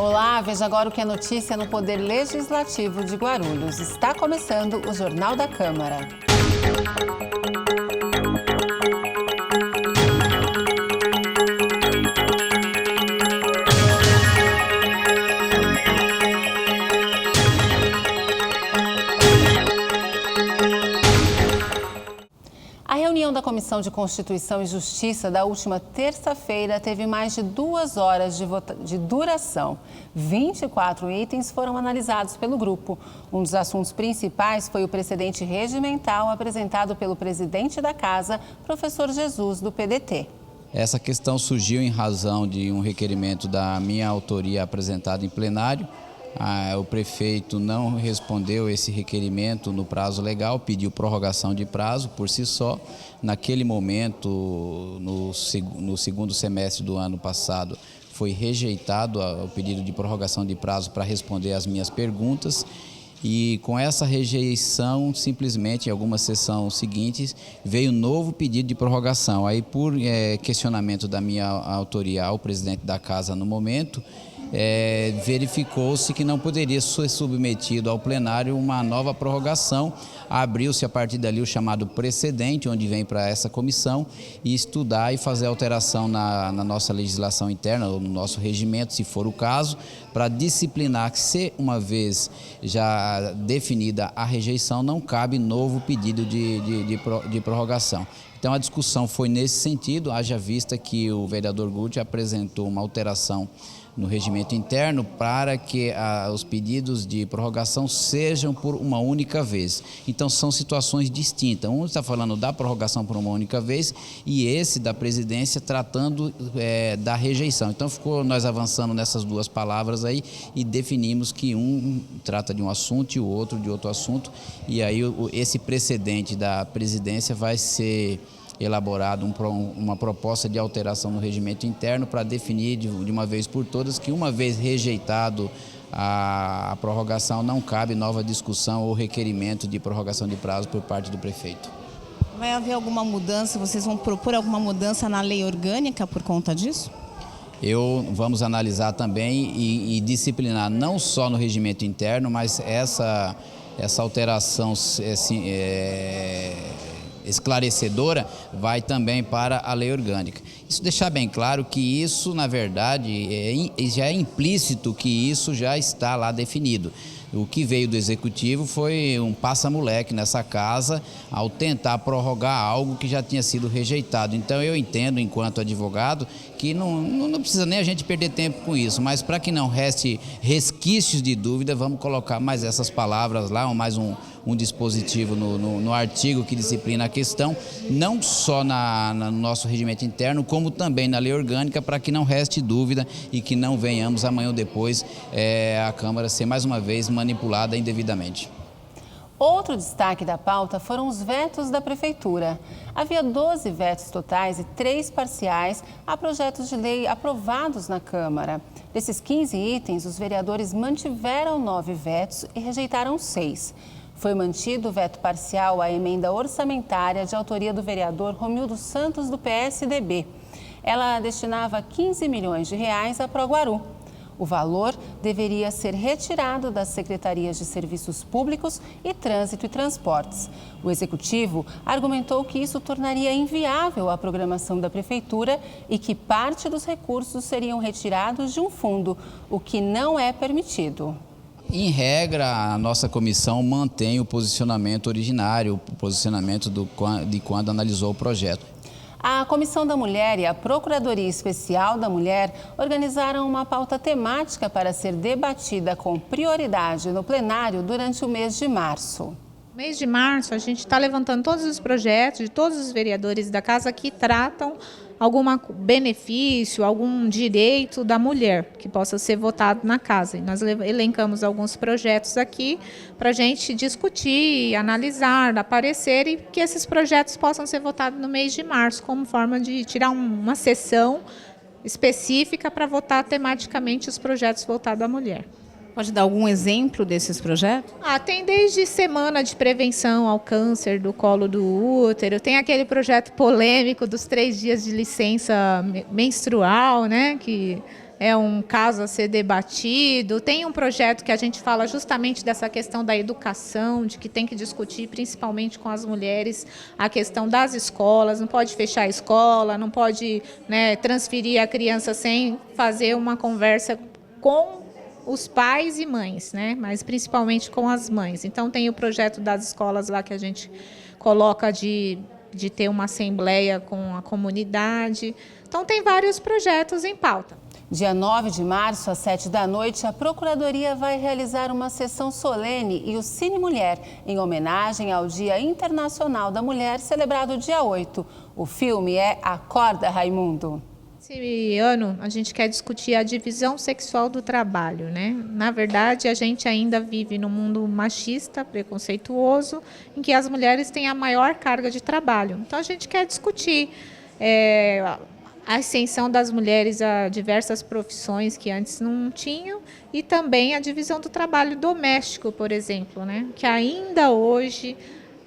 Olá, veja agora o que é notícia no Poder Legislativo de Guarulhos. Está começando o Jornal da Câmara. A reunião da Comissão de Constituição e Justiça da última terça-feira teve mais de 2 horas de duração. 24 itens foram analisados pelo grupo. Um dos assuntos principais foi o precedente regimental apresentado pelo presidente da Casa, professor Jesus, do PDT. Essa questão surgiu em razão de um requerimento da minha autoria apresentado em plenário. O prefeito não respondeu esse requerimento no prazo legal, pediu prorrogação de prazo por si só. Naquele momento, no segundo semestre do ano passado, foi rejeitado o pedido de prorrogação de prazo para responder às minhas perguntas. E com essa rejeição, simplesmente, em alguma sessão seguinte, veio novo pedido de prorrogação. Aí, por questionamento da minha autoria ao presidente da Casa no momento, verificou-se que não poderia ser submetido ao plenário uma nova prorrogação. Abriu-se a partir dali o chamado precedente, onde vem para essa comissão e estudar e fazer alteração na nossa legislação interna, ou no nosso regimento, se for o caso, para disciplinar que, se uma vez já definida a rejeição, não cabe novo pedido de prorrogação. Então a discussão foi nesse sentido, haja vista que o vereador Guti apresentou uma alteração no regimento interno para que os pedidos de prorrogação sejam por uma única vez. Então são situações distintas. Um está falando da prorrogação por uma única vez e esse da presidência tratando da rejeição. Então ficou nós avançando nessas duas palavras aí e definimos que um trata de um assunto e o outro de outro assunto. E aí esse precedente da presidência vai ser elaborado uma proposta de alteração no regimento interno para definir de uma vez por todas que, uma vez rejeitado a prorrogação, não cabe nova discussão ou requerimento de prorrogação de prazo por parte do prefeito. Vai haver alguma mudança? Vocês vão propor alguma mudança na lei orgânica por conta disso? Vamos analisar também e disciplinar não só no regimento interno, mas essa alteração esclarecedora vai também para a lei orgânica. Isso deixar bem claro que isso, na verdade, já é implícito que isso já está lá definido. O que veio do Executivo foi um passa-moleque nessa casa ao tentar prorrogar algo que já tinha sido rejeitado. Então eu entendo, enquanto advogado, que não precisa nem a gente perder tempo com isso, mas para que não reste resquícios de dúvida, vamos colocar mais essas palavras lá, mais um dispositivo no artigo que disciplina a questão, não só no nosso regimento interno, como também na lei orgânica, para que não reste dúvida e que não venhamos amanhã ou depois a Câmara ser mais uma vez manipulada indevidamente. Outro destaque da pauta foram os vetos da Prefeitura. Havia 12 vetos totais e 3 parciais a projetos de lei aprovados na Câmara. Desses 15 itens, os vereadores mantiveram 9 vetos e rejeitaram 6. Foi mantido o veto parcial à emenda orçamentária de autoria do vereador Romildo Santos, do PSDB. Ela destinava 15 milhões de reais a Proguaru. O valor deveria ser retirado das secretarias de Serviços Públicos e Trânsito e Transportes. O Executivo argumentou que isso tornaria inviável a programação da Prefeitura e que parte dos recursos seriam retirados de um fundo, o que não é permitido. Em regra, a nossa comissão mantém o posicionamento originário, o posicionamento de quando analisou o projeto. A Comissão da Mulher e a Procuradoria Especial da Mulher organizaram uma pauta temática para ser debatida com prioridade no plenário durante o mês de março. No mês de março, a gente está levantando todos os projetos de todos os vereadores da casa que tratam algum benefício, algum direito da mulher que possa ser votado na casa. E nós elencamos alguns projetos aqui para a gente discutir, analisar, aparecer e que esses projetos possam ser votados no mês de março, como forma de tirar uma sessão específica para votar tematicamente os projetos voltados à mulher. Pode dar algum exemplo desses projetos? Tem desde semana de prevenção ao câncer do colo do útero, tem aquele projeto polêmico dos 3 dias de licença menstrual, né, que é um caso a ser debatido. Tem um projeto que a gente fala justamente dessa questão da educação, de que tem que discutir, principalmente com as mulheres, a questão das escolas. Não pode fechar a escola, não pode, né, transferir a criança sem fazer uma conversa com os pais e mães, né, mas principalmente com as mães. Então, tem o projeto das escolas lá que a gente coloca de ter uma assembleia com a comunidade. Então, tem vários projetos em pauta. Dia 9 de março, às 19h, a Procuradoria vai realizar uma sessão solene e o Cine Mulher, em homenagem ao Dia Internacional da Mulher, celebrado dia 8. O filme é Acorda, Raimundo. Esse ano, a gente quer discutir a divisão sexual do trabalho, né? Na verdade, a gente ainda vive num mundo machista, preconceituoso, em que as mulheres têm a maior carga de trabalho. Então, a gente quer discutir a ascensão das mulheres a diversas profissões que antes não tinham e também a divisão do trabalho doméstico, por exemplo, né? Que ainda hoje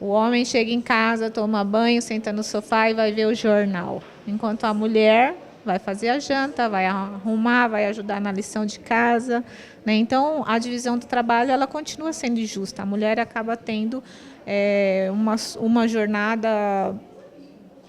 o homem chega em casa, toma banho, senta no sofá e vai ver o jornal, enquanto a mulher vai fazer a janta, vai arrumar, vai ajudar na lição de casa, né? Então, a divisão do trabalho ela continua sendo injusta. A mulher acaba tendo uma jornada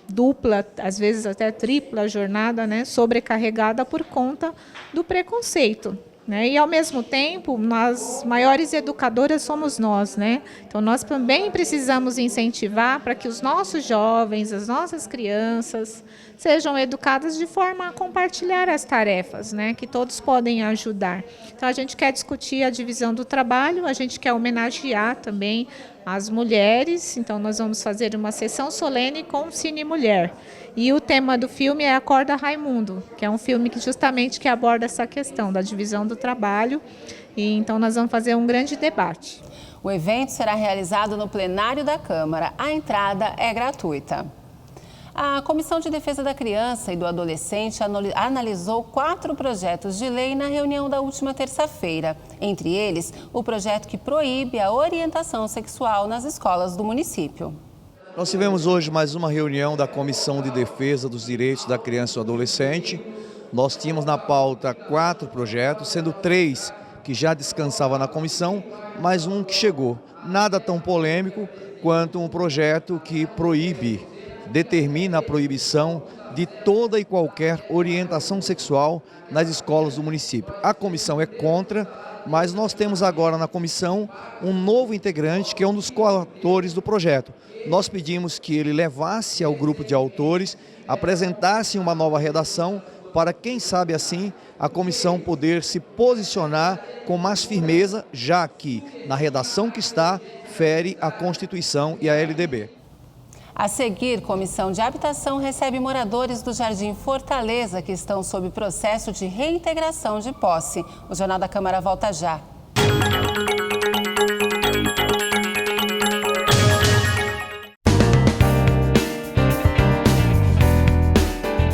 dupla, às vezes até tripla jornada, né, sobrecarregada por conta do preconceito, né? E, ao mesmo tempo, as maiores educadoras somos nós, né? Então, nós também precisamos incentivar para que os nossos jovens, as nossas crianças, sejam educadas de forma a compartilhar as tarefas, né, que todos podem ajudar. Então, a gente quer discutir a divisão do trabalho, a gente quer homenagear também as mulheres. Então, nós vamos fazer uma sessão solene com o Cine Mulher. E o tema do filme é Acorda, Raimundo, que é um filme que justamente aborda essa questão da divisão do trabalho. E então, nós vamos fazer um grande debate. O evento será realizado no plenário da Câmara. A entrada é gratuita. A Comissão de Defesa da Criança e do Adolescente analisou 4 projetos de lei na reunião da última terça-feira. Entre eles, o projeto que proíbe a orientação sexual nas escolas do município. Nós tivemos hoje mais uma reunião da Comissão de Defesa dos Direitos da Criança e do Adolescente. Nós tínhamos na pauta 4 projetos, sendo 3 que já descansavam na comissão, mais um que chegou. Nada tão polêmico quanto um projeto que determina a proibição de toda e qualquer orientação sexual nas escolas do município. A comissão é contra, mas nós temos agora na comissão um novo integrante que é um dos coautores do projeto. Nós pedimos que ele levasse ao grupo de autores, apresentasse uma nova redação para, quem sabe assim, a comissão poder se posicionar com mais firmeza, já que na redação que está, fere a Constituição e a LDB. A seguir, Comissão de Habitação recebe moradores do Jardim Fortaleza que estão sob processo de reintegração de posse. O Jornal da Câmara volta já.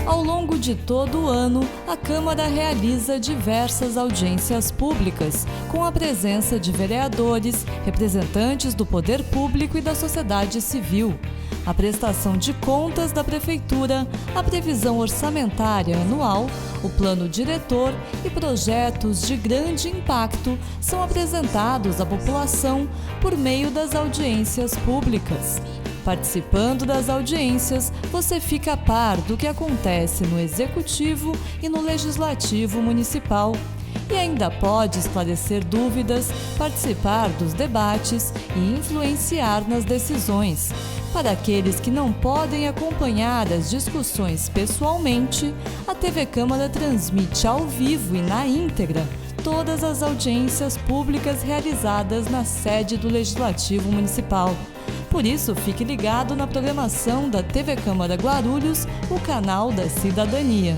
Ao longo de todo o ano, a Câmara realiza diversas audiências públicas, com a presença de vereadores, representantes do poder público e da sociedade civil. A prestação de contas da Prefeitura, a previsão orçamentária anual, o plano diretor e projetos de grande impacto são apresentados à população por meio das audiências públicas. Participando das audiências, você fica a par do que acontece no Executivo e no Legislativo Municipal. E ainda pode esclarecer dúvidas, participar dos debates e influenciar nas decisões. Para aqueles que não podem acompanhar as discussões pessoalmente, a TV Câmara transmite ao vivo e na íntegra todas as audiências públicas realizadas na sede do Legislativo Municipal. Por isso, fique ligado na programação da TV Câmara Guarulhos, o canal da cidadania.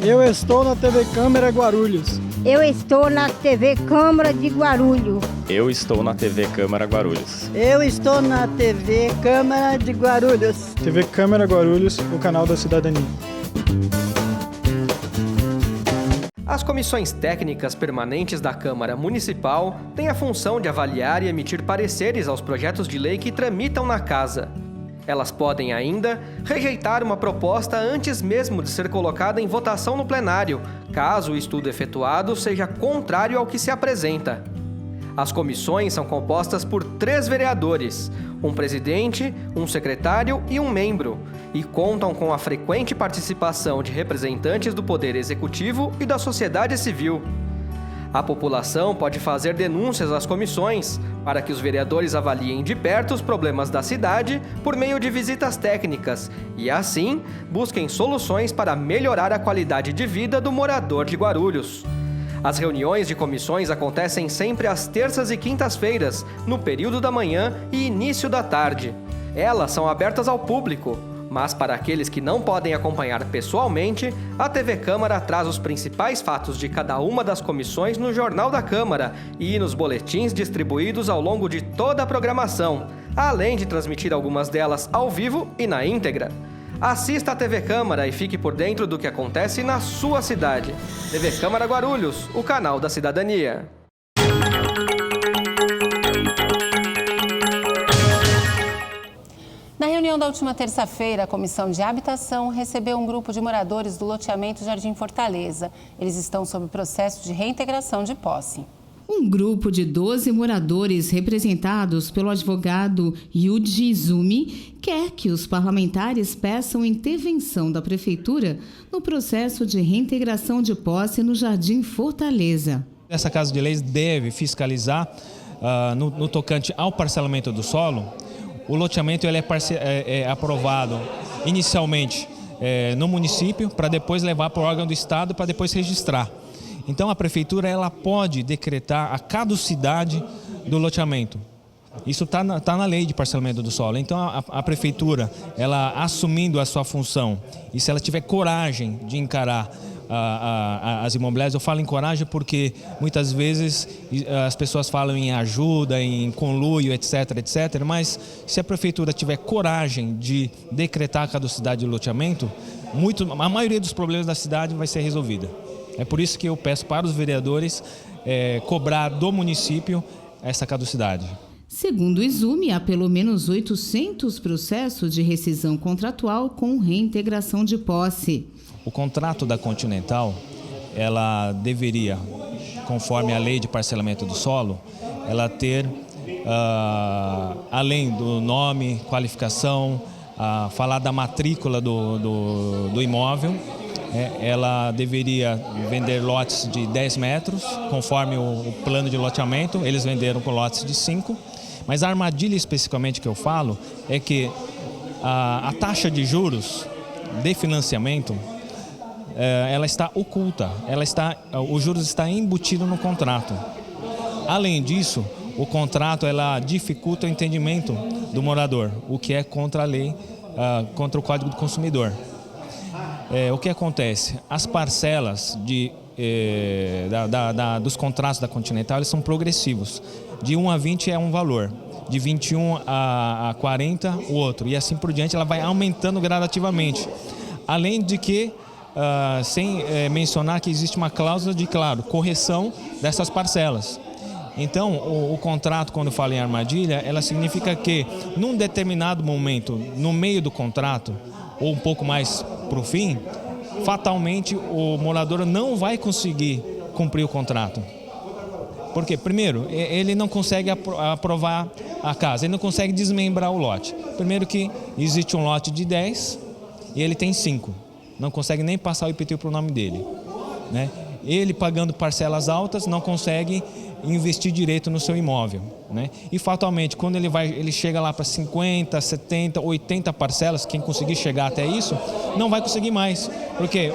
Eu estou na TV Câmara Guarulhos. Eu estou na TV Câmara de Guarulhos. Eu estou na TV Câmara Guarulhos. Eu estou na TV Câmara de Guarulhos. TV Câmara Guarulhos, o canal da cidadania. As comissões técnicas permanentes da Câmara Municipal têm a função de avaliar e emitir pareceres aos projetos de lei que tramitam na Casa. Elas podem ainda rejeitar uma proposta antes mesmo de ser colocada em votação no plenário, caso o estudo efetuado seja contrário ao que se apresenta. As comissões são compostas por 3 vereadores, um presidente, um secretário e um membro, e contam com a frequente participação de representantes do Poder Executivo e da sociedade civil. A população pode fazer denúncias às comissões para que os vereadores avaliem de perto os problemas da cidade por meio de visitas técnicas e, assim, busquem soluções para melhorar a qualidade de vida do morador de Guarulhos. As reuniões de comissões acontecem sempre às terças e quintas-feiras, no período da manhã e início da tarde. Elas são abertas ao público, mas para aqueles que não podem acompanhar pessoalmente, a TV Câmara traz os principais fatos de cada uma das comissões no Jornal da Câmara e nos boletins distribuídos ao longo de toda a programação, além de transmitir algumas delas ao vivo e na íntegra. Assista a TV Câmara e fique por dentro do que acontece na sua cidade. TV Câmara Guarulhos, o canal da cidadania. Na reunião da última terça-feira, a Comissão de Habitação recebeu um grupo de moradores do loteamento Jardim Fortaleza. Eles estão sob processo de reintegração de posse. Um grupo de 12 moradores, representados pelo advogado Yuji Izumi, quer que os parlamentares peçam intervenção da Prefeitura no processo de reintegração de posse no Jardim Fortaleza. Essa Casa de Leis deve fiscalizar, no tocante ao parcelamento do solo. O loteamento ele é aprovado inicialmente no município, para depois levar para o órgão do Estado, para depois registrar. Então a Prefeitura ela pode decretar a caducidade do loteamento. Isso está na lei de parcelamento do solo. Então a Prefeitura, ela assumindo a sua função, e se ela tiver coragem de encarar as imobiliárias, eu falo em coragem porque muitas vezes as pessoas falam em ajuda, em conluio, etc, mas se a Prefeitura tiver coragem de decretar a caducidade do loteamento, a maioria dos problemas da cidade vai ser resolvida. É por isso que eu peço para os vereadores cobrar do município essa caducidade. Segundo Izumi, há pelo menos 800 processos de rescisão contratual com reintegração de posse. O contrato da Continental, ela deveria, conforme a lei de parcelamento do solo, ela ter, além do nome, qualificação, falar da matrícula do imóvel, ela deveria vender lotes de 10 metros, conforme o plano de loteamento. Eles venderam com lotes de 5. Mas a armadilha especificamente que eu falo é que a taxa de juros de financiamento, ela está oculta, o juros está embutido no contrato. Além disso, o contrato ela dificulta o entendimento do morador, o que é contra a lei, contra o Código do Consumidor. O que acontece? As parcelas dos contratos da Continental eles são progressivos. De 1 a 20 é um valor, de 21 a 40 o outro, e assim por diante ela vai aumentando gradativamente. Além de que, sem mencionar que existe uma cláusula de, claro, correção dessas parcelas. Então, o contrato, quando fala em armadilha, ela significa que, num determinado momento, no meio do contrato, ou um pouco mais para o fim, fatalmente o morador não vai conseguir cumprir o contrato. Porque, primeiro, ele não consegue aprovar a casa, ele não consegue desmembrar o lote. Primeiro que existe um lote de 10 e ele tem 5. Não consegue nem passar o IPTU para o nome dele, né? Ele pagando parcelas altas não consegue investir direito no seu imóvel, né? E fatalmente, quando ele chega lá para 50, 70, 80 parcelas, quem conseguir chegar até isso, não vai conseguir mais, porque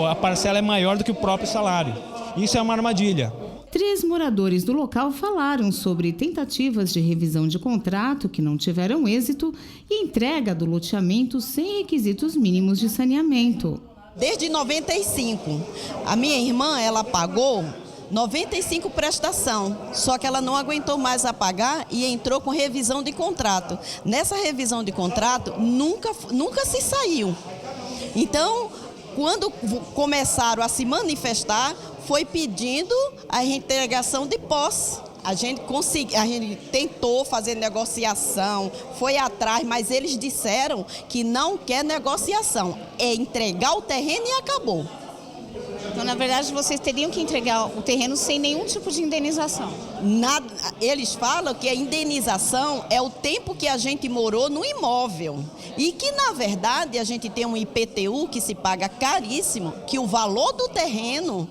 a parcela é maior do que o próprio salário. Isso é uma armadilha. 3 moradores do local falaram sobre tentativas de revisão de contrato que não tiveram êxito e entrega do loteamento sem requisitos mínimos de saneamento. Desde 95, a minha irmã, ela pagou 95 prestação, só que ela não aguentou mais a pagar e entrou com revisão de contrato. Nessa revisão de contrato, nunca se saiu. Então, quando começaram a se manifestar, foi pedindo a reintegração de posse. A gente tentou fazer negociação, foi atrás, mas eles disseram que não quer negociação, é entregar o terreno e acabou. Então, na verdade, vocês teriam que entregar o terreno sem nenhum tipo de indenização? Nada, eles falam que a indenização é o tempo que a gente morou no imóvel e que, na verdade, a gente tem um IPTU que se paga caríssimo, que o valor do terreno,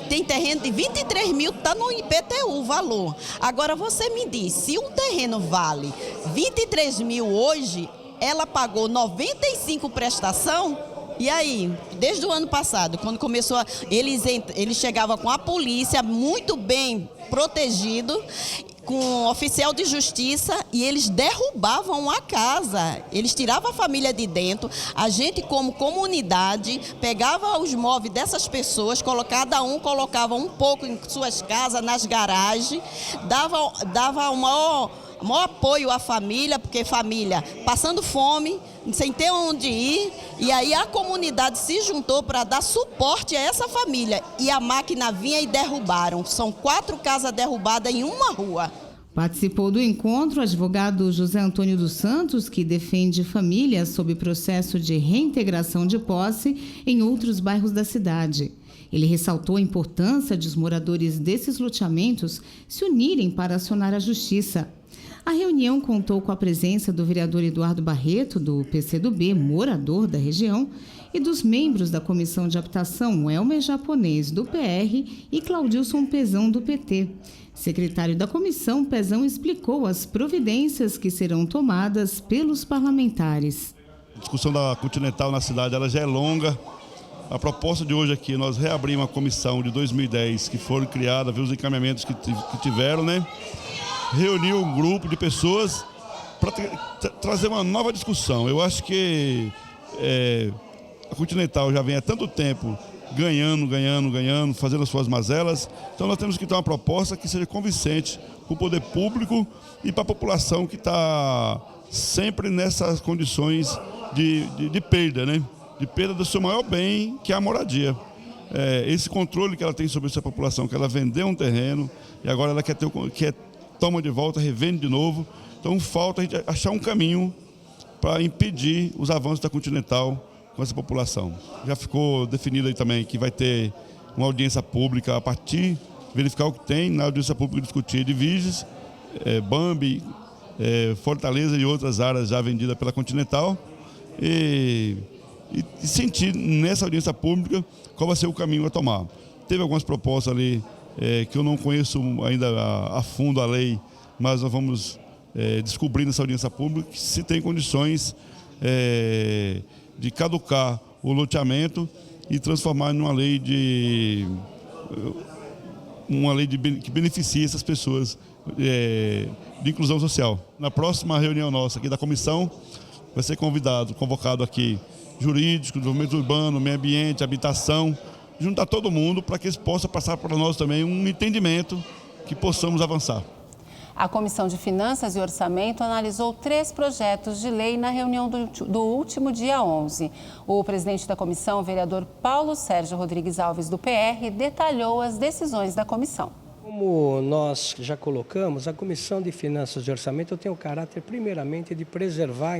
tem terreno de 23 mil que está no IPTU o valor. Agora, você me diz, se um terreno vale 23 mil hoje, ela pagou 95 prestação. E aí, desde o ano passado, quando começou, eles chegavam com a polícia muito bem protegido, com um oficial de justiça, e eles derrubavam a casa. Eles tiravam a família de dentro. A gente, como comunidade, pegava os móveis dessas pessoas, cada um colocava um pouco em suas casas, nas garagens, dava o maior apoio à família, porque família passando fome, sem ter onde ir, e aí a comunidade se juntou para dar suporte a essa família, e a máquina vinha e derrubaram. São 4 casas derrubadas em uma rua. Participou do encontro o advogado José Antônio dos Santos, que defende famílias sob processo de reintegração de posse em outros bairros da cidade. Ele ressaltou a importância de os moradores desses loteamentos se unirem para acionar a justiça. A reunião contou com a presença do vereador Eduardo Barreto, do PCdoB, morador da região, e dos membros da Comissão de Habitação, Elmer Japonês, do PR, e Claudilson Pezão, do PT. Secretário da comissão, Pezão explicou as providências que serão tomadas pelos parlamentares. A discussão da Continental na cidade ela já é longa. A proposta de hoje aqui, nós reabrimos a comissão de 2010, que foram criadas, ver os encaminhamentos que tiveram, né? Reuniu um grupo de pessoas para trazer uma nova discussão. Eu acho que a Continental já vem há tanto tempo ganhando, fazendo as suas mazelas. Então nós temos que ter uma proposta que seja convincente para o poder público e para a população que está sempre nessas condições de perda, né? De perda do seu maior bem, que é a moradia. Esse controle que ela tem sobre essa população, que ela vendeu um terreno e agora ela quer toma de volta, revende de novo. Então falta a gente achar um caminho para impedir os avanços da Continental com essa população. Já ficou definido aí também que vai ter uma audiência pública a partir, verificar o que tem na audiência pública, discutir Edviges, Bambi, Fortaleza e outras áreas já vendidas pela Continental e sentir nessa audiência pública qual vai ser o caminho a tomar. Teve algumas propostas ali que eu não conheço ainda a fundo a lei, mas nós vamos descobrir nessa audiência pública se tem condições de caducar o loteamento e transformar numa lei que beneficie essas pessoas de inclusão social. Na próxima reunião nossa aqui da comissão, vai ser convocado aqui jurídico, desenvolvimento urbano, meio ambiente, habitação, juntar todo mundo para que eles possam passar para nós também um entendimento que possamos avançar. A Comissão de Finanças e Orçamento analisou 3 projetos de lei na reunião do último dia 11. O presidente da comissão, o vereador Paulo Sérgio Rodrigues Alves, do PR, detalhou as decisões da comissão. Como nós já colocamos, a Comissão de Finanças e Orçamento tem o caráter, primeiramente, de preservar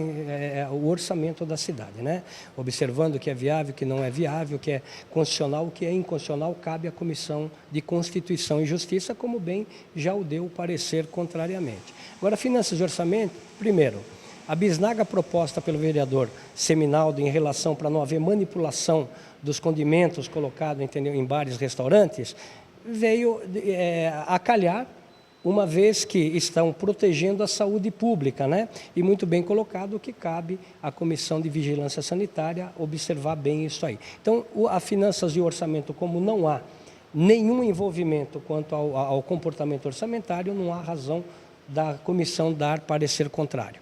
o orçamento da cidade, né? Observando o que é viável, o que não é viável, o que é constitucional, o que é inconstitucional, cabe à Comissão de Constituição e Justiça, como bem já o deu o parecer contrariamente. Agora, Finanças e Orçamento, primeiro, a bisnaga proposta pelo vereador Seminaldo em relação para não haver manipulação dos condimentos colocados, entendeu, em bares e restaurantes, veio a calhar, uma vez que estão protegendo a saúde pública, né? E muito bem colocado que cabe à Comissão de Vigilância Sanitária observar bem isso aí. Então, a Finanças e Orçamento, como não há nenhum envolvimento quanto ao comportamento orçamentário, não há razão da comissão dar parecer contrário.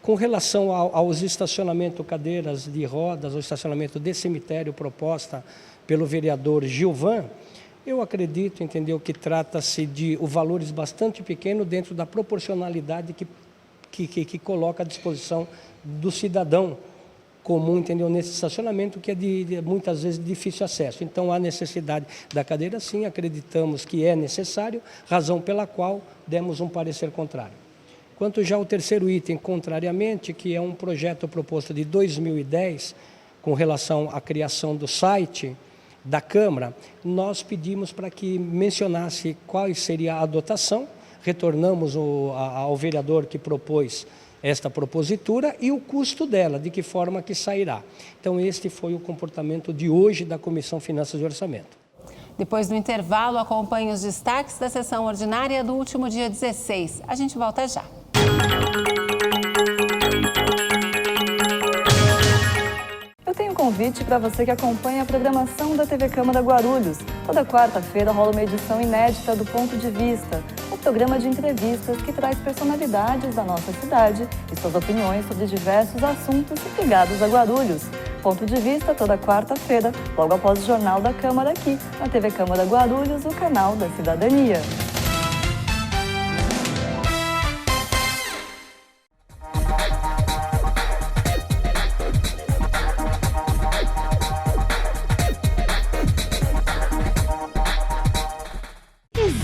Com relação aos estacionamentos, cadeiras de rodas, o estacionamento de cemitério proposta pelo vereador Gilvan, eu acredito, entendeu, que trata-se de valores bastante pequenos dentro da proporcionalidade que coloca à disposição do cidadão comum, entendeu? Nesse estacionamento que é muitas vezes de difícil acesso. Então, há necessidade da cadeira, sim, acreditamos que é necessário, razão pela qual demos um parecer contrário. Quanto já ao terceiro item, contrariamente, que é um projeto proposto de 2010, com relação à criação do site da Câmara, nós pedimos para que mencionasse qual seria a dotação, retornamos ao vereador que propôs esta propositura e o custo dela, de que forma que sairá. Então, este foi o comportamento de hoje da Comissão Finanças e Orçamento. Depois do intervalo, acompanhe os destaques da sessão ordinária do último dia 16. A gente volta já. Eu tenho um convite para você que acompanha a programação da TV Câmara Guarulhos. Toda quarta-feira rola uma edição inédita do Ponto de Vista, um programa de entrevistas que traz personalidades da nossa cidade e suas opiniões sobre diversos assuntos ligados a Guarulhos. Ponto de Vista toda quarta-feira, logo após o Jornal da Câmara aqui, na TV Câmara Guarulhos, o canal da cidadania.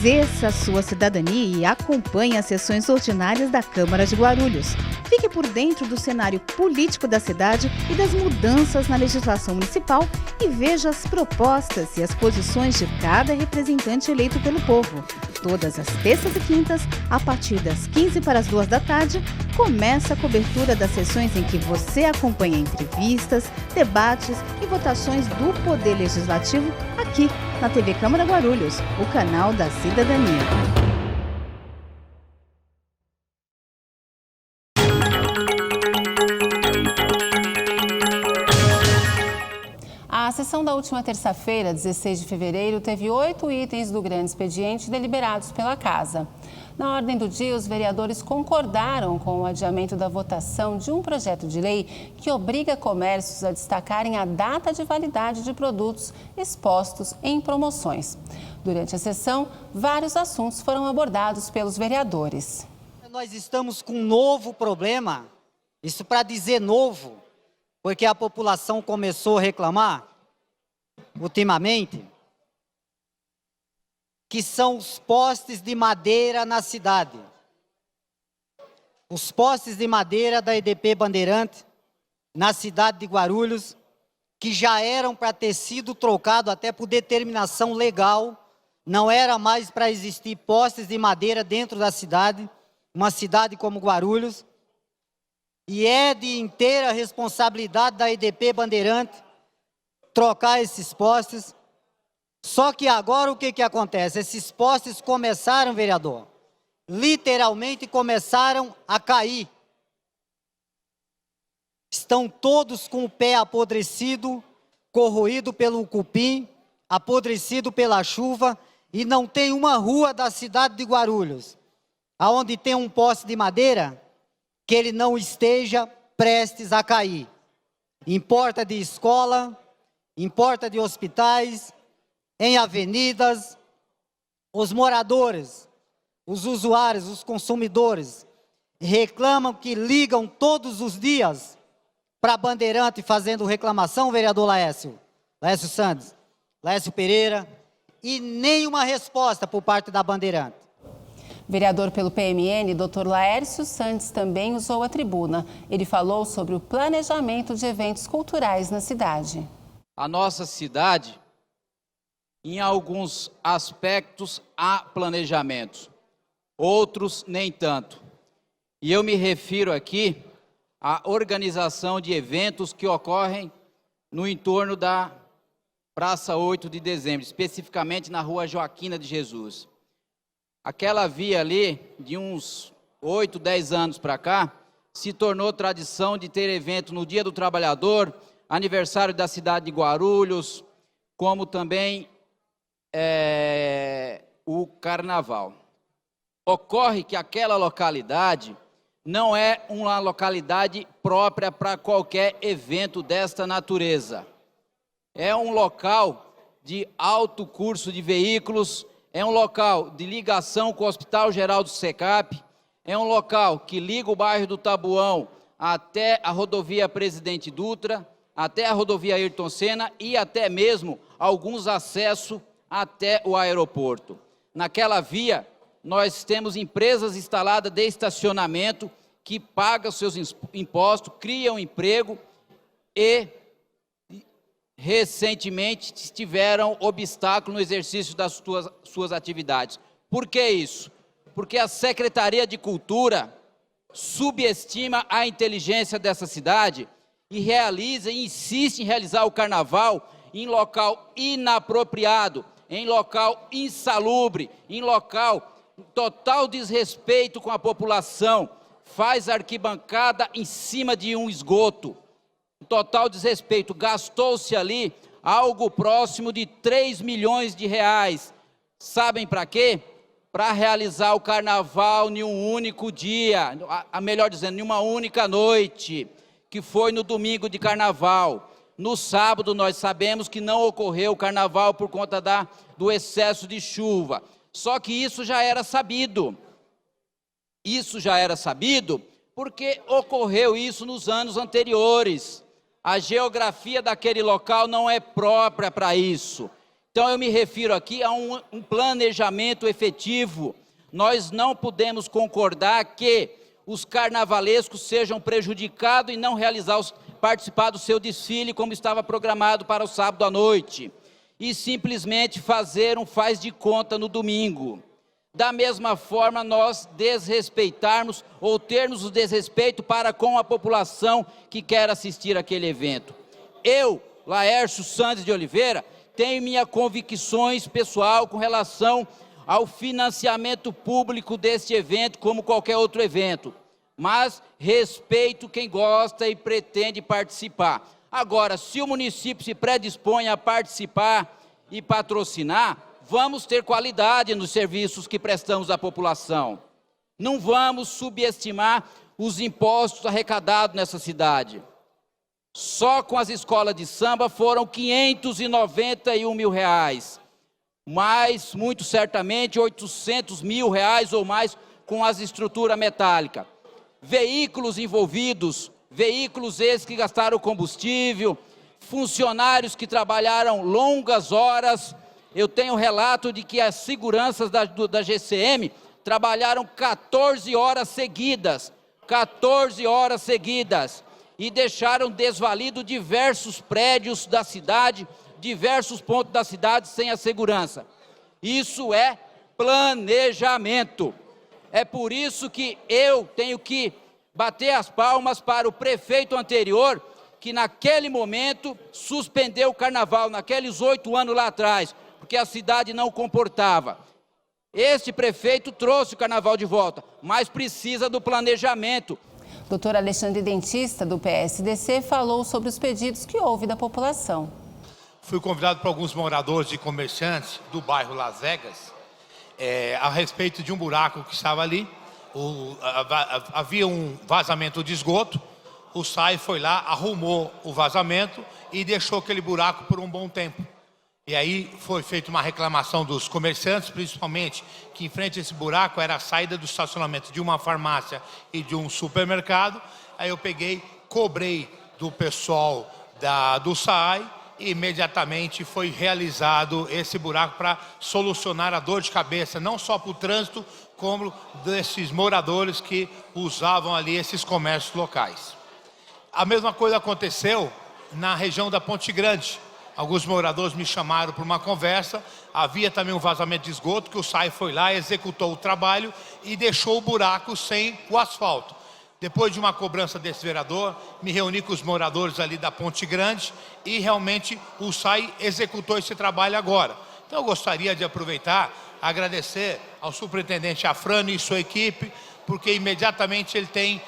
Exerça a sua cidadania e acompanhe as sessões ordinárias da Câmara de Guarulhos. Fique por dentro do cenário político da cidade e das mudanças na legislação municipal e veja as propostas e as posições de cada representante eleito pelo povo. Todas as terças e quintas, a partir das 15 para as 2 da tarde, começa a cobertura das sessões em que você acompanha entrevistas, debates e votações do Poder Legislativo aqui na TV Câmara Guarulhos, o canal da cidadania. A sessão da última terça-feira, 16 de fevereiro, teve 8 itens do grande expediente deliberados pela Casa. Na ordem do dia, os vereadores concordaram com o adiamento da votação de um projeto de lei que obriga comércios a destacarem a data de validade de produtos expostos em promoções. Durante a sessão, vários assuntos foram abordados pelos vereadores. Nós estamos com um novo problema, isso para dizer novo, porque a população começou a reclamar ultimamente, que são os postes de madeira na cidade. Os postes de madeira da EDP Bandeirante, na cidade de Guarulhos, que já eram para ter sido trocado até por determinação legal, não era mais para existir postes de madeira dentro da cidade, uma cidade como Guarulhos, e é de inteira responsabilidade da EDP Bandeirante trocar esses postes. Só que agora o que acontece? Esses postes começaram, vereador, literalmente começaram a cair. Estão todos com o pé apodrecido, corroído pelo cupim, apodrecido pela chuva, e não tem uma rua da cidade de Guarulhos, aonde tem um poste de madeira, que ele não esteja prestes a cair. Em porta de escola, em porta de hospitais, em avenidas, os moradores, os usuários, os consumidores, reclamam que ligam todos os dias para a Bandeirante fazendo reclamação, vereador Laércio Santos, Laércio Pereira, e nenhuma resposta por parte da Bandeirante. Vereador pelo PMN, Dr. Laércio Santos, também usou a tribuna. Ele falou sobre o planejamento de eventos culturais na cidade. A nossa cidade, em alguns aspectos, há planejamento, outros nem tanto. E eu me refiro aqui à organização de eventos que ocorrem no entorno da Praça 8 de Dezembro, especificamente na Rua Joaquina de Jesus. Aquela via ali, de uns 8, 10 anos para cá, se tornou tradição de ter evento no Dia do Trabalhador, aniversário da cidade de Guarulhos, como também o Carnaval. Ocorre que aquela localidade não é uma localidade própria para qualquer evento desta natureza. É um local de alto curso de veículos, é um local de ligação com o Hospital Geral do SECAP, é um local que liga o bairro do Tabuão até a rodovia Presidente Dutra, até a rodovia Ayrton Senna e até mesmo alguns acessos até o aeroporto. Naquela via, nós temos empresas instaladas de estacionamento que pagam seus impostos, criam emprego e recentemente tiveram obstáculo no exercício das suas atividades. Por que isso? Porque a Secretaria de Cultura subestima a inteligência dessa cidade e insiste em realizar o carnaval em local inapropriado, em local insalubre, em local total desrespeito com a população, faz arquibancada em cima de um esgoto. Total desrespeito, gastou-se ali algo próximo de 3 milhões de reais. Sabem para quê? Para realizar o carnaval em um único dia, melhor dizendo, em uma única noite, que foi no domingo de carnaval. No sábado nós sabemos que não ocorreu o carnaval por conta do excesso de chuva. Só que isso já era sabido. Isso já era sabido porque ocorreu isso nos anos anteriores. A geografia daquele local não é própria para isso. Então eu me refiro aqui a um planejamento efetivo. Nós não podemos concordar que os carnavalescos sejam prejudicados e não participar do seu desfile como estava programado para o sábado à noite. E simplesmente fazer um faz de conta no domingo. Da mesma forma, nós desrespeitarmos ou termos o desrespeito para com a população que quer assistir aquele evento. Eu, Laércio Santos de Oliveira, tenho minhas convicções pessoal com relação ao financiamento público deste evento, como qualquer outro evento. Mas respeito quem gosta e pretende participar. Agora, se o município se predispõe a participar e patrocinar, vamos ter qualidade nos serviços que prestamos à população. Não vamos subestimar os impostos arrecadados nessa cidade. Só com as escolas de samba foram 591 mil reais. Mas, muito certamente, 800 mil reais ou mais com as estruturas metálicas. Veículos envolvidos, veículos esses que gastaram combustível, funcionários que trabalharam longas horas. Eu tenho relato de que as seguranças da GCM trabalharam 14 horas seguidas, e deixaram desvalido diversos prédios da cidade, diversos pontos da cidade sem a segurança. Isso é planejamento. É por isso que eu tenho que bater as palmas para o prefeito anterior, que naquele momento suspendeu o carnaval, naqueles 8 anos lá atrás, porque a cidade não comportava. Este prefeito trouxe o carnaval de volta, mas precisa do planejamento. Doutor Alexandre Dentista, do PSDC, falou sobre os pedidos que houve da população. Fui convidado por alguns moradores e comerciantes do bairro Las Vegas a respeito de um buraco que estava ali. Havia um vazamento de esgoto, o SAI foi lá, arrumou o vazamento e deixou aquele buraco por um bom tempo. E aí foi feita uma reclamação dos comerciantes, principalmente, que em frente a esse buraco era a saída do estacionamento de uma farmácia e de um supermercado. Aí eu peguei, cobrei do pessoal do SAI e imediatamente foi realizado esse buraco para solucionar a dor de cabeça, não só para o trânsito, como desses moradores que usavam ali esses comércios locais. A mesma coisa aconteceu na região da Ponte Grande. Alguns moradores me chamaram para uma conversa, havia também um vazamento de esgoto, que o SAI foi lá, executou o trabalho e deixou o buraco sem o asfalto. Depois de uma cobrança desse vereador, me reuni com os moradores ali da Ponte Grande e realmente o SAI executou esse trabalho agora. Então eu gostaria de aproveitar, agradecer ao superintendente Afrano e sua equipe, porque imediatamente ele tem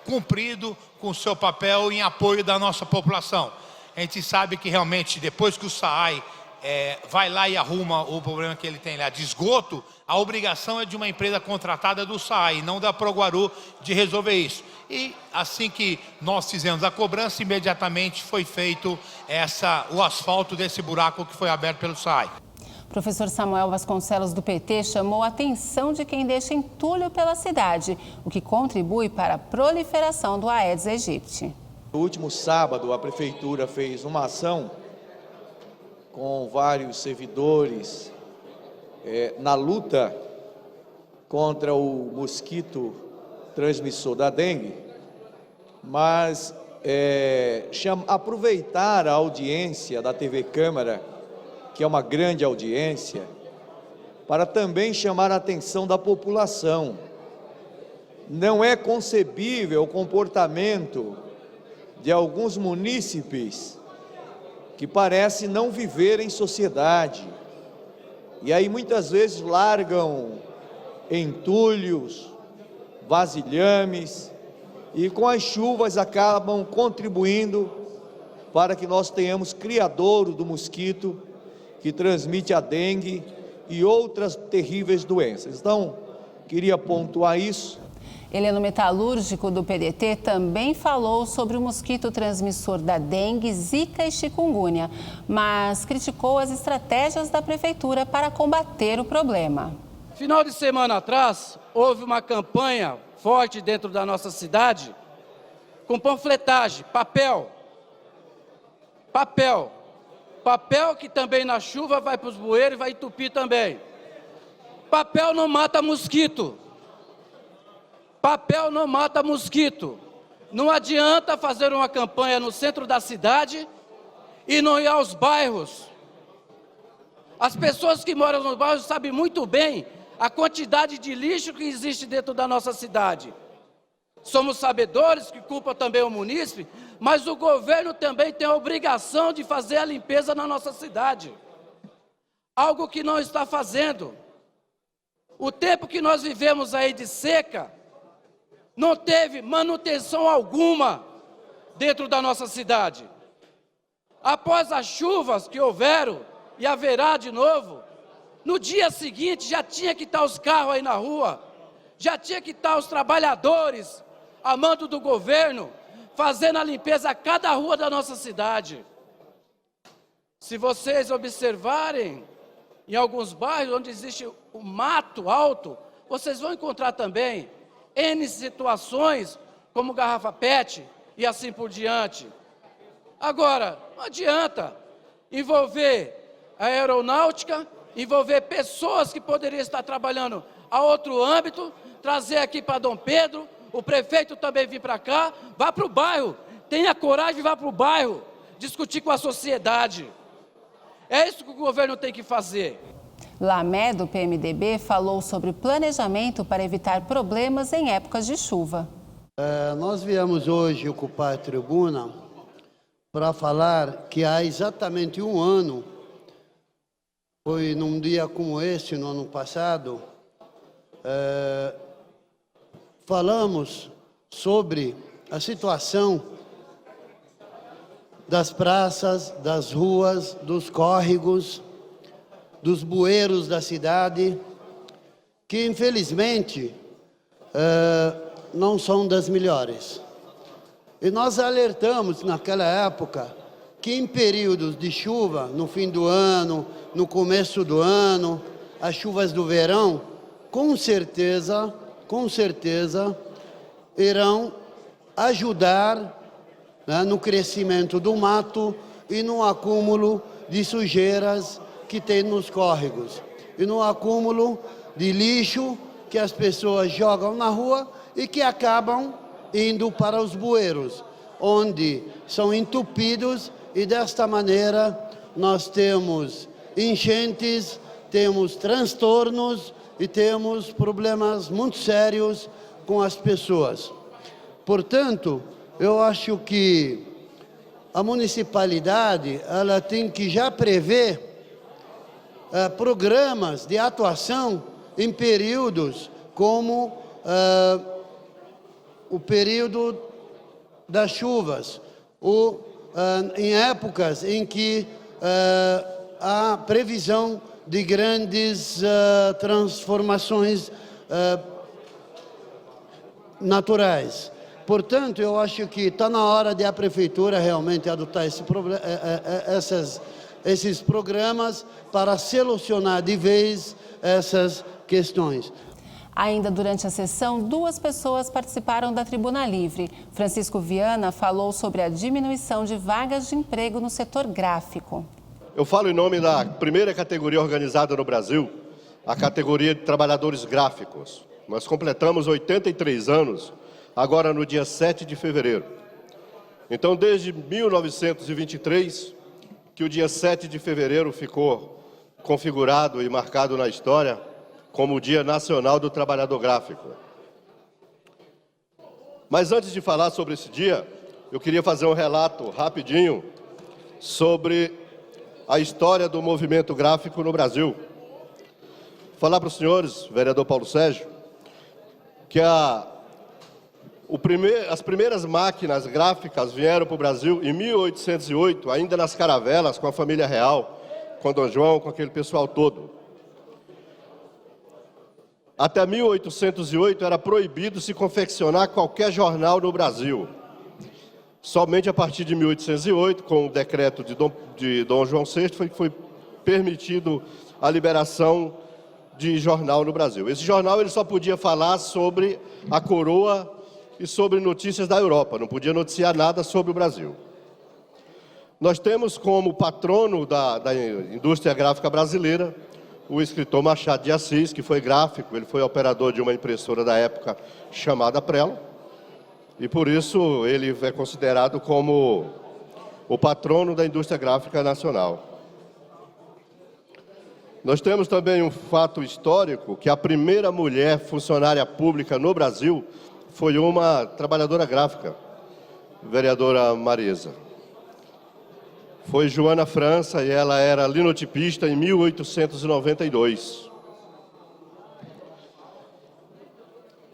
cumprido com o seu papel em apoio da nossa população. A gente sabe que realmente depois que o SAI vai lá e arruma o problema que ele tem lá de esgoto, a obrigação é de uma empresa contratada do SAI, não da Proguaru, de resolver isso. E assim que nós fizemos a cobrança, imediatamente foi feito o asfalto desse buraco que foi aberto pelo SAI. O professor Samuel Vasconcelos, do PT, chamou a atenção de quem deixa entulho pela cidade, o que contribui para a proliferação do Aedes aegypti. No último sábado, a Prefeitura fez uma ação com vários servidores na luta contra o mosquito transmissor da dengue, mas aproveitar a audiência da TV Câmara, que é uma grande audiência, para também chamar a atenção da população. Não é concebível o comportamento de alguns munícipes que parecem não viver em sociedade. E aí muitas vezes largam entulhos, vasilhames, e com as chuvas acabam contribuindo para que nós tenhamos criadouro do mosquito que transmite a dengue e outras terríveis doenças. Então, queria pontuar isso. Heleno Metalúrgico, do PDT, também falou sobre o mosquito transmissor da dengue, zika e chikungunya, mas criticou as estratégias da Prefeitura para combater o problema. Final de semana atrás, houve uma campanha forte dentro da nossa cidade, com panfletagem, papel que também na chuva vai para os bueiros e vai entupir também. Papel não mata mosquito. Papel não mata mosquito. Não adianta fazer uma campanha no centro da cidade e não ir aos bairros. As pessoas que moram nos bairros sabem muito bem a quantidade de lixo que existe dentro da nossa cidade. Somos sabedores que culpa também o munícipe, mas o governo também tem a obrigação de fazer a limpeza na nossa cidade. Algo que não está fazendo. O tempo que nós vivemos aí de seca, não teve manutenção alguma dentro da nossa cidade. Após as chuvas que houveram, e haverá de novo, no dia seguinte já tinha que estar os carros aí na rua, já tinha que estar os trabalhadores, a mando do governo, fazendo a limpeza a cada rua da nossa cidade. Se vocês observarem, em alguns bairros onde existe o mato alto, vocês vão encontrar também N situações, como garrafa PET e assim por diante. Agora, não adianta envolver a aeronáutica, envolver pessoas que poderiam estar trabalhando a outro âmbito, trazer aqui para Dom Pedro, o prefeito também vir para cá, vá para o bairro, tenha coragem e vá para o bairro, discutir com a sociedade. É isso que o governo tem que fazer. Lamé, do PMDB, falou sobre planejamento para evitar problemas em épocas de chuva. Nós viemos hoje ocupar a tribuna para falar que há exatamente um ano, foi num dia como este, no ano passado, falamos sobre a situação das praças, das ruas, dos córregos, dos bueiros da cidade, que infelizmente não são das melhores. E nós alertamos naquela época que em períodos de chuva, no fim do ano, no começo do ano, as chuvas do verão, com certeza, irão ajudar no crescimento do mato e no acúmulo de sujeiras que tem nos córregos e no acúmulo de lixo que as pessoas jogam na rua e que acabam indo para os bueiros, onde são entupidos, e desta maneira nós temos enchentes, temos transtornos e temos problemas muito sérios com as pessoas. Portanto, eu acho que a municipalidade ela tem que já prever programas de atuação em períodos como o período das chuvas, ou em épocas em que há previsão de grandes transformações naturais. Portanto, eu acho que está na hora de a Prefeitura realmente adotar essas esses programas para solucionar de vez essas questões. Ainda durante a sessão, 2 pessoas participaram da Tribuna Livre. Francisco Viana falou sobre a diminuição de vagas de emprego no setor gráfico. Eu falo em nome da primeira categoria organizada no Brasil, a categoria de trabalhadores gráficos. Nós completamos 83 anos, agora no dia 7 de fevereiro. Então, desde 1923, que o dia 7 de fevereiro ficou configurado e marcado na história como o Dia Nacional do Trabalhador Gráfico. Mas antes de falar sobre esse dia, eu queria fazer um relato rapidinho sobre a história do movimento gráfico no Brasil. Falar para os senhores, vereador Paulo Sérgio, que as primeiras máquinas gráficas vieram para o Brasil em 1808, ainda nas caravelas, com a família real, com Dom João, com aquele pessoal todo. Até 1808 era proibido se confeccionar qualquer jornal no Brasil. Somente a partir de 1808, com o decreto de Dom João VI, foi permitido a liberação de jornal no Brasil. Esse jornal ele só podia falar sobre a coroa e sobre notícias da Europa, não podia noticiar nada sobre o Brasil. Nós temos como patrono da indústria gráfica brasileira o escritor Machado de Assis, que foi gráfico, ele foi operador de uma impressora da época chamada Prelo, e por isso ele é considerado como o patrono da indústria gráfica nacional. Nós temos também um fato histórico, que a primeira mulher funcionária pública no Brasil foi uma trabalhadora gráfica, vereadora Marisa. Foi Joana França e ela era linotipista em 1892.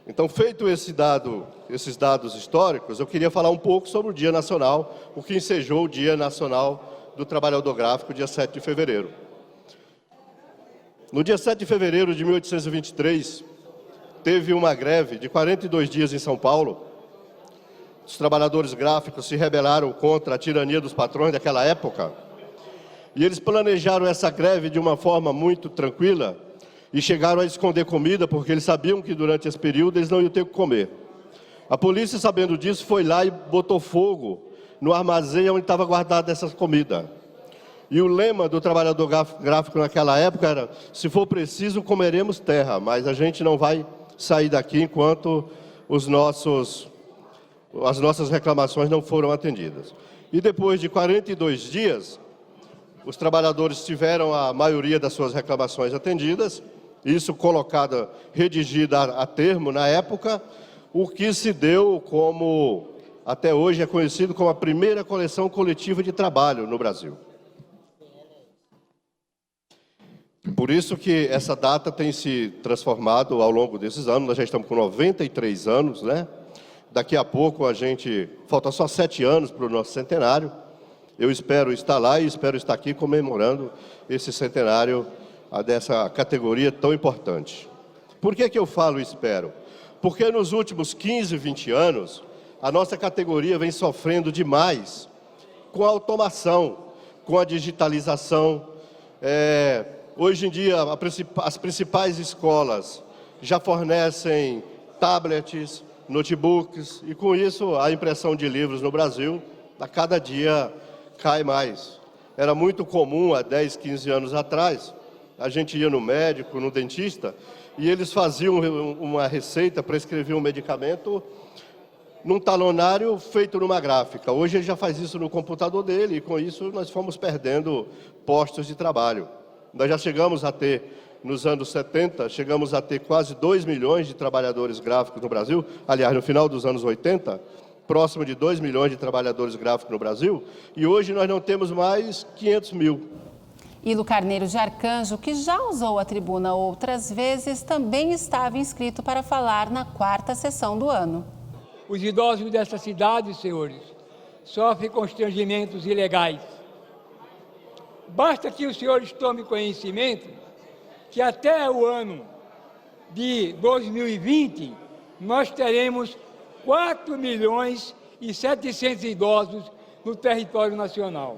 Então, feito esses dados históricos, eu queria falar um pouco sobre o Dia Nacional, o que ensejou o Dia Nacional do Trabalhador Gráfico, dia 7 de fevereiro. No dia 7 de fevereiro de 1823, teve uma greve de 42 dias em São Paulo. Os trabalhadores gráficos se rebelaram contra a tirania dos patrões daquela época. E eles planejaram essa greve de uma forma muito tranquila e chegaram a esconder comida, porque eles sabiam que durante esse período eles não iam ter o que comer. A polícia, sabendo disso, foi lá e botou fogo no armazém onde estava guardada essa comida. E o lema do trabalhador gráfico naquela época era: se for preciso, comeremos terra, mas a gente não vai sair daqui enquanto as nossas reclamações não foram atendidas. E depois de 42 dias, os trabalhadores tiveram a maioria das suas reclamações atendidas, isso colocada, redigida a termo na época, o que se deu como, até hoje é conhecido como a primeira coleção coletiva de trabalho no Brasil. Por isso que essa data tem se transformado ao longo desses anos, nós já estamos com 93 anos, né? Daqui a pouco falta só 7 anos para o nosso centenário. Eu espero estar lá e espero estar aqui comemorando esse centenário dessa categoria tão importante. Por que eu falo espero? Porque nos últimos 15, 20 anos, a nossa categoria vem sofrendo demais com a automação, com a digitalização. Hoje em dia, as principais escolas já fornecem tablets, notebooks, e com isso a impressão de livros no Brasil, a cada dia cai mais. Era muito comum, há 10, 15 anos atrás, a gente ia no médico, no dentista, e eles faziam uma receita, prescreviam um medicamento num talonário feito numa gráfica. Hoje ele já faz isso no computador dele, e com isso nós fomos perdendo postos de trabalho. Nós já chegamos a ter, nos anos 70, chegamos a ter quase 2 milhões de trabalhadores gráficos no Brasil. Aliás, no final dos anos 80, próximo de 2 milhões de trabalhadores gráficos no Brasil. E hoje nós não temos mais 500 mil. Hilo Carneiro de Arcanjo, que já usou a tribuna outras vezes, também estava inscrito para falar na 4ª sessão do ano. Os idosos dessa cidade, senhores, sofrem constrangimentos ilegais. Basta que os senhores tomem conhecimento que até o ano de 2020 nós teremos 4.700.000 idosos no território nacional.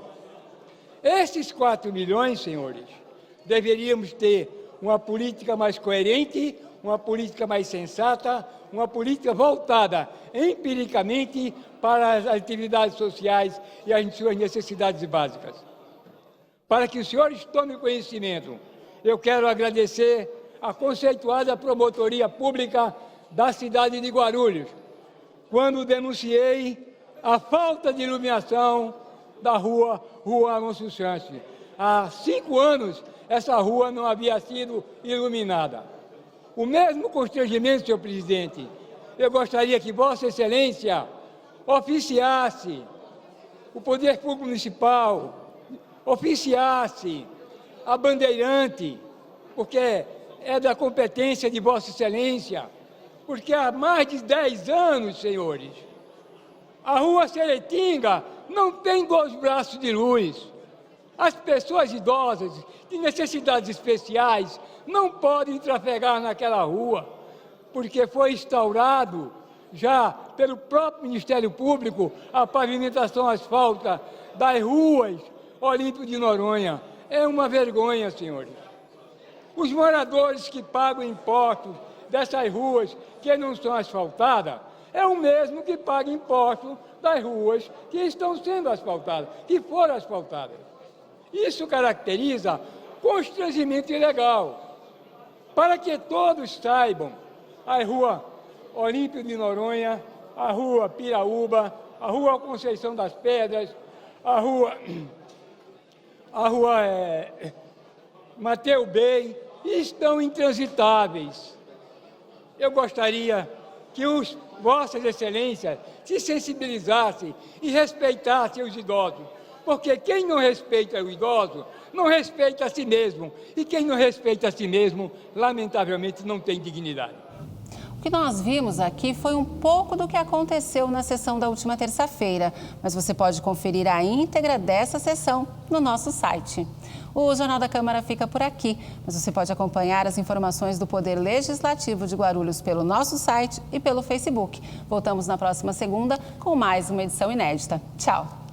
Esses 4 milhões, senhores, deveríamos ter uma política mais coerente, uma política mais sensata, uma política voltada empiricamente para as atividades sociais e as suas necessidades básicas. Para que os senhores tomem conhecimento, eu quero agradecer a conceituada promotoria pública da cidade de Guarulhos, quando denunciei a falta de iluminação da rua Alonso Sanches. Há 5 anos, essa rua não havia sido iluminada. O mesmo constrangimento, senhor presidente, eu gostaria que Vossa Excelência oficiasse, o Poder Público Municipal oficiasse a bandeirante, porque é da competência de Vossa Excelência, porque há mais de 10 anos, senhores, a rua Seretinga não tem 2 braços de luz. As pessoas idosas, de necessidades especiais, não podem trafegar naquela rua, porque foi instaurado já pelo próprio Ministério Público a pavimentação asfáltica das ruas Olímpio de Noronha. É uma vergonha, senhores. Os moradores que pagam impostos dessas ruas que não são asfaltadas é o mesmo que paga impostos das ruas que estão sendo asfaltadas, que foram asfaltadas. Isso caracteriza constrangimento ilegal. Para que todos saibam, a rua Olímpio de Noronha, a rua Piraúba, a rua Conceição das Pedras, a rua Mateu Bey, estão intransitáveis. Eu gostaria que Vossas Excelências se sensibilizassem e respeitassem os idosos, porque quem não respeita o idoso, não respeita a si mesmo, e quem não respeita a si mesmo, lamentavelmente, não tem dignidade. O que nós vimos aqui foi um pouco do que aconteceu na sessão da última terça-feira, mas você pode conferir a íntegra dessa sessão no nosso site. O Jornal da Câmara fica por aqui, mas você pode acompanhar as informações do Poder Legislativo de Guarulhos pelo nosso site e pelo Facebook. Voltamos na próxima segunda com mais uma edição inédita. Tchau!